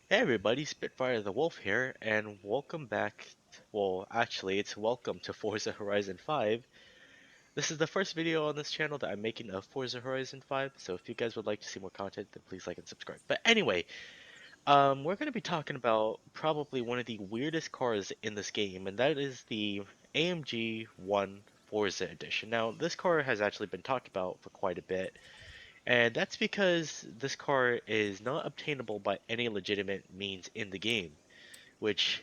Hey everybody, Spitfire the Wolf here, and welcome back. Well, actually, it's welcome to Forza Horizon 5. This is the first video on this channel that I'm making of Forza Horizon 5, so if you guys would like to see more content, then please like and subscribe. But anyway, we're going to be talking about probably one of the weirdest cars in this game, and that is the AMG 1 Forza Edition. Now, this car has actually been talked about for quite a bit, and that's because this car is not obtainable by any legitimate means in the game, which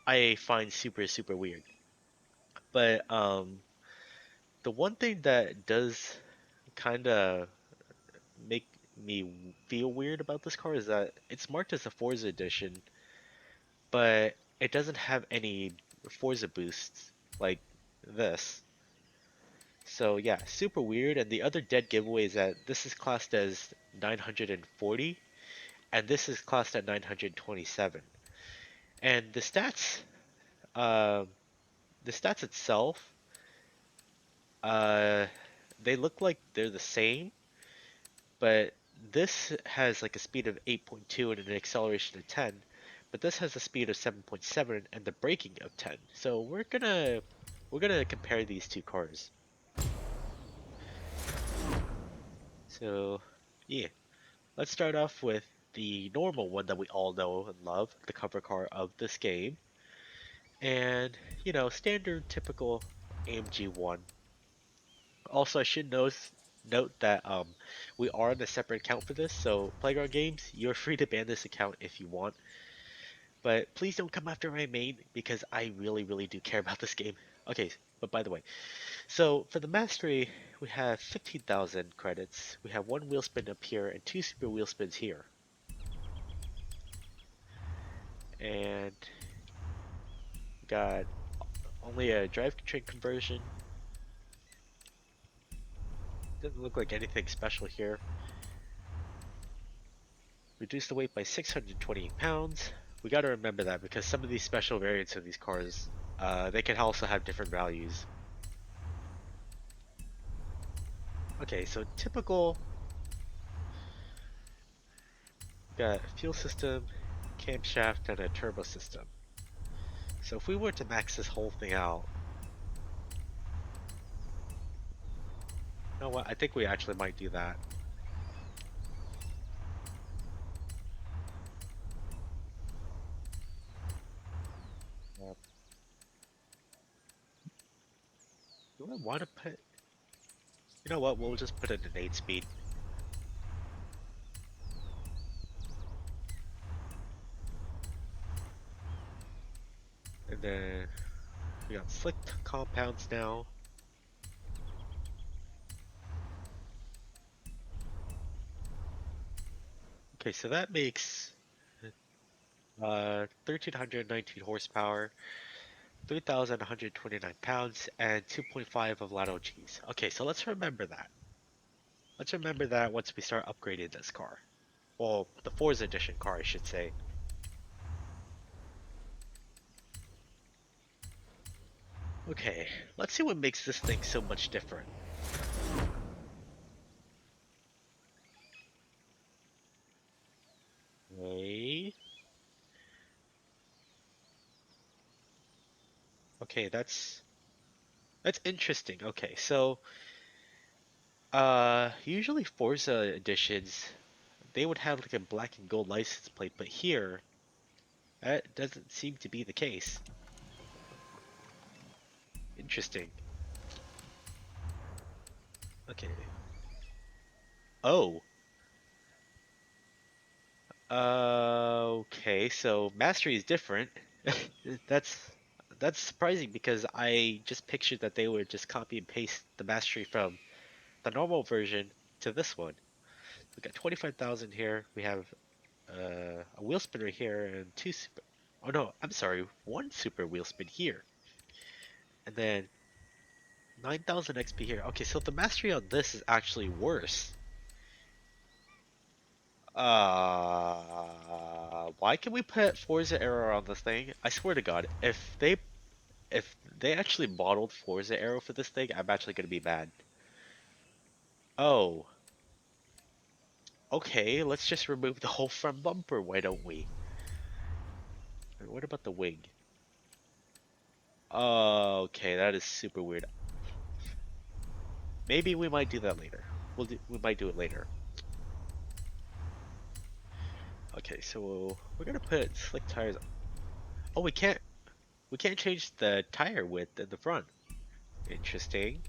I find super weird. But the one thing that does kind of make me feel weird about this car is that it's marked as a Forza edition, but it doesn't have any Forza boosts like this. So yeah, super weird. And the other dead giveaway is that this is classed as 940 and this is classed at 927. And uh, the stats itself, uh, they look like they're the same, but this has like a speed of 8.2 and an acceleration of 10, but this has a speed of 7.7 and the braking of 10. So we're gonna compare these two cars. So yeah, let's start off with the normal one that we all know and love, the cover car of this game. And, standard typical AMG one. Also, I should note that we are on a separate account for this, so Playground Games, you're free to ban this account if you want, but please don't come after my main because I really do care about this game. Okay, but by the way, so for the mastery, we have 15,000 credits. We have one wheel spin up here and two super wheel spins here, and got only a drivetrain conversion. Doesn't look like anything special here. Reduce the weight by 620 pounds. We got to remember that because some of these special variants of these cars, they can also have different values. Okay, so typical, got fuel system, camshaft, and a turbo system. So if we were to max this whole thing out, you know what? I think we actually might do that. Yep. Do I want to put? You know what? We'll just put it in 8 speed, and then we got slick compounds now. Okay, so that makes 1,319 horsepower, 3,129 pounds, and 2.5 of Lotto G's. Okay, so let's remember that. Let's remember that once we start upgrading this car. Well, the Forza Edition car, I should say. Okay, let's see what makes this thing so much different. Okay. Okay, that's interesting. Okay, so usually Forza editions they would have like a black and gold license plate, but here that doesn't seem to be the case. Interesting. Okay. Oh. Okay, so mastery is different. That's that's surprising because I just pictured that they would just copy and paste the mastery from the normal version to this one. We got 25,000 here. We have a wheel spinner here and two super. Oh no, I'm sorry, one super wheel spin here, and then 9,000 XP here. Okay, so the mastery on this is actually worse. Why can we put Forza Arrow on this thing? I swear to God, if they actually modeled Forza Arrow for this thing, I'm actually gonna be mad. Oh, okay, let's just remove the whole front bumper, why don't we? Wait, what about the wing? Oh, okay, that is super weird. Maybe we might do that later. We might do it later. Okay, so we're gonna put slick tires. Oh, we can't change the tire width at the front. Interesting.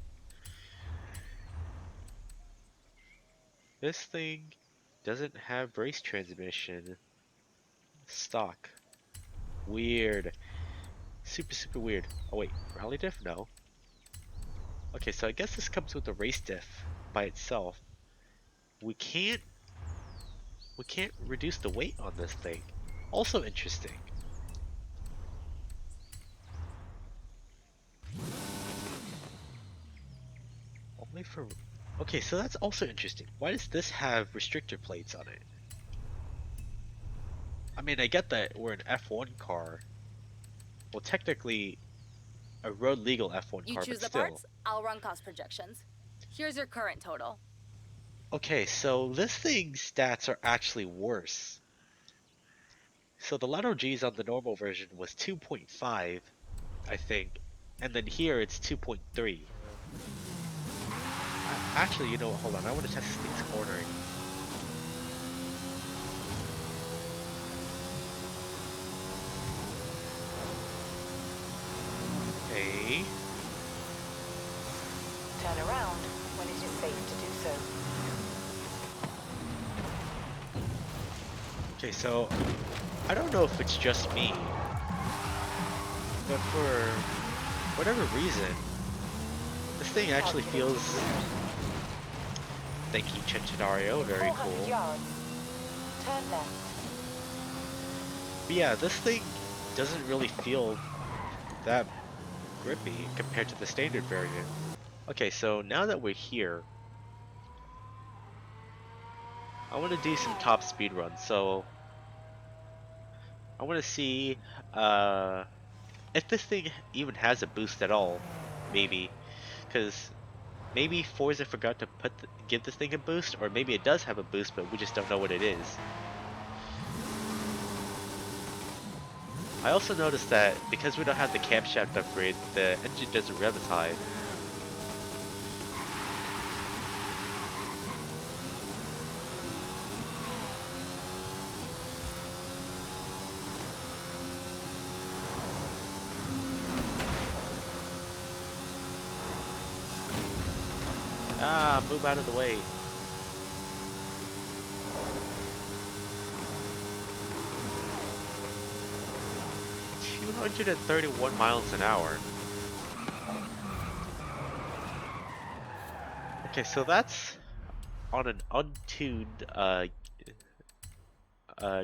This thing doesn't have race transmission. Stock. Weird. Super weird. Oh wait, rally diff? No. Okay, so I guess this comes with the race diff by itself. We can't we can't reduce the weight on this thing. Also interesting. Only for Okay, so that's also interesting. Why does this have restrictor plates on it? I mean, I get that we're an F1 car. Well, technically a road legal F1 You car, choose but the still. parts, I'll run cost projections. Here's your current total. Okay, so this thing's stats are actually worse. So the Lotto G's on the normal version was 2.5, I think, and then here it's 2.3. Actually, you know what, hold on, I want to test this thing's cornering. Okay. Turn around when it is safe to do so. Okay, so I don't know if it's just me, but for whatever reason, this thing actually feels, thank you Chinchinario, very 400 cool. yards. Turn left. But yeah, this thing doesn't really feel that grippy compared to the standard variant. Okay, so now that we're here, I want to do some top speed runs. So I want to see uh, if this thing even has a boost at all. Maybe, because maybe Forza forgot to give this thing a boost, or maybe it does have a boost, but we just don't know what it is. I also noticed that because we don't have the camshaft upgrade, the engine doesn't rev as high. Ah, move out of the way. 231 miles an hour. Okay, so that's on an untuned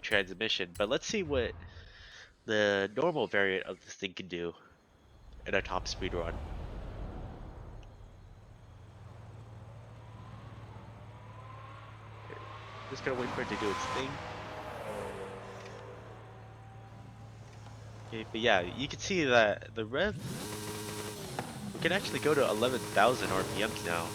transmission, but let's see what the normal variant of this thing can do in a top speed run. Just gonna wait for it to do its thing. Okay, but yeah, you can see that the rev, we can actually go to 11,000 RPMs now.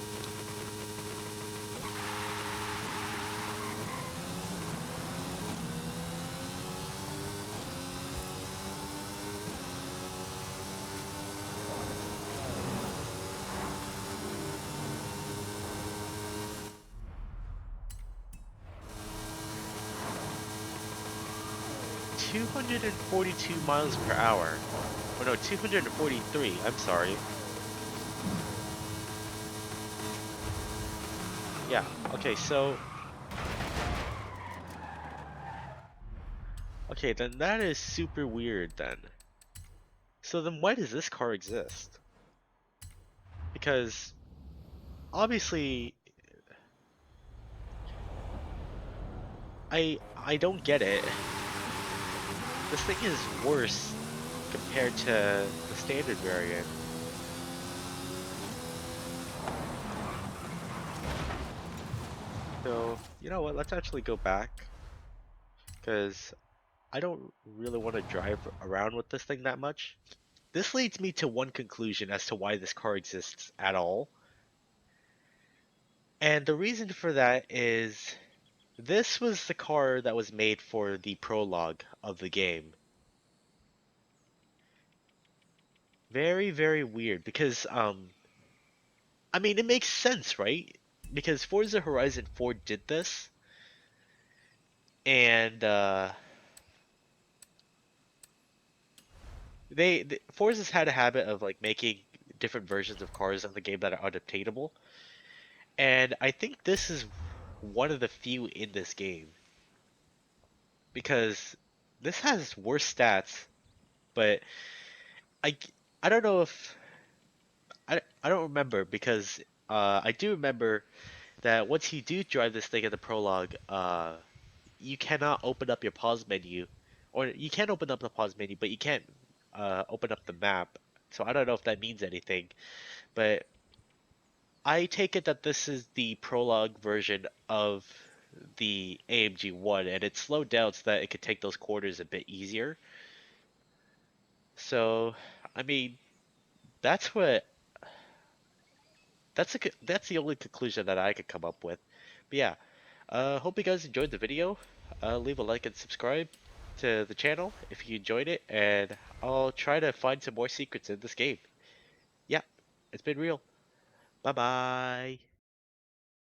$242 miles per hour. Oh no, 243, I'm sorry. Yeah, okay, so okay, then that is super weird then. So then why does this car exist? Because obviously I don't get it. This thing is worse compared to the standard variant. So, you know what, let's actually go back because I don't really want to drive around with this thing that much. This leads me to one conclusion as to why this car exists at all. And the reason for that is this was the car that was made for the prologue of the game. Very, very weird because I mean it makes sense, right? Because Forza Horizon 4 did this, and Forza's had a habit of like making different versions of cars in the game that are unobtainable, and I think this is one of the few in this game because this has worse stats, but I I don't know if I don't remember because I do remember that once you do drive this thing in the prologue, you cannot open up your pause menu, or you can open up the pause menu, but you can't open up the map. So I don't know if that means anything, but I take it that this is the prologue version of the AMG 1, and it's slowed down so that it could take those corners a bit easier. So, I mean, that's what that's the only conclusion that I could come up with. But yeah, hope you guys enjoyed the video. Leave a like and subscribe to the channel if you enjoyed it, and I'll try to find some more secrets in this game. Yeah, it's been real. Bye bye.